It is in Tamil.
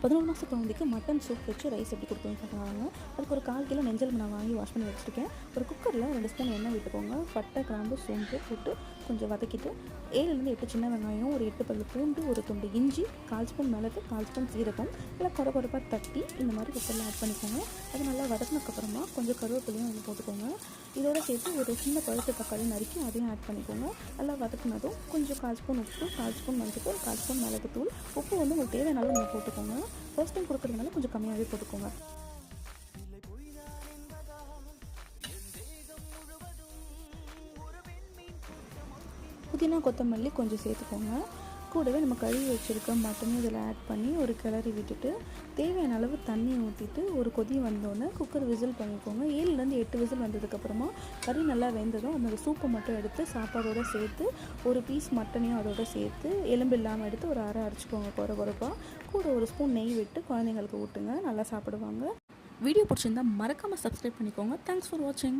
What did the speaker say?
11 மாத குழந்தைக்கு மட்டன் சூப் வச்சு ரைஸ் எப்படி கொடுக்கணும்னு பார்க்கலாங்க. அதுக்கு ஒரு 1/4 கிலோ நெஞ்சல் நான் வாங்கி வாஷ் பண்ணி வச்சுருக்கேன். ஒரு குக்கரில் 2 ஸ்பூன் எண்ணெய் விட்டுக்கோங்க. பட்டை, கிராம்பு, சோம்பு போட்டு கொஞ்சம் வதக்கிட்டு 7லேருந்து 8 சின்ன வெங்காயம், ஒரு 8 பல்லு பூண்டு, ஒரு துண்டு இஞ்சி, 1/4 ஸ்பூன் மிளகு, 1/4 ஸ்பூன் சீரகம் இல்லை கொரப்பாக தட்டி இந்த மாதிரி குக்கரில் ஆட் பண்ணிக்கோங்க. அது நல்லா வதக்கினதுக்கப்புறமா கொஞ்சம் கருவேப்பிலையும் அதில் போட்டுக்கோங்க. இதோட சேர்த்து ஒரு சின்ன பழுத்த தக்காளி நறுக்கி அதையும் ஆட் பண்ணிக்கோங்க. நல்லா வதக்குனதும் கொஞ்சம் 1/4 ஸ்பூன் உப்பு, 1/4 ஸ்பூன் மஞ்சள்தூள், 1/4 ஸ்பூன் மிளகுத்தூள். உப்பு வந்து உங்களுக்கு தேவையான அளவு நீங்கள் போட்டுக்கோங்க. ஃபர்ஸ்ட் டைம் கொடுக்குறதுனால கொஞ்சம் கம்மியாகவே போட்டுக்கோங்க. புதினா, கொத்தமல்லி கொஞ்சம் சேர்த்துக்கோங்க. கூடவே நம்ம கழுவி வச்சுருக்க மட்டனையும் இதில் ஆட் பண்ணி ஒரு கிளறி விட்டுட்டு தேவையான அளவு தண்ணி ஊற்றிட்டு ஒரு கொதி வந்தோடனே குக்கர் விசில் பண்ணிக்கோங்க. 7லேருந்து 8 விசில் வந்ததுக்கப்புறமா கறி நல்லா வெந்ததும் அந்த சூப்பை மட்டும் எடுத்து சாப்பாடோடு சேர்த்து ஒரு பீஸ் மட்டனையும் அதோடு சேர்த்து எலும்பு இல்லாமல் எடுத்து ஒரு அரை அரைச்சிக்கோங்க கொரப்பாக. கூட ஒரு ஸ்பூன் நெய் விட்டு குழந்தைங்களுக்கு ஊட்டுங்க, நல்லா சாப்பிடுவாங்க. வீடியோ பிடிச்சிருந்தா மறக்காமல் சப்ஸ்கிரைப் பண்ணிக்கோங்க. தேங்க்ஸ் ஃபார் வாட்சிங்.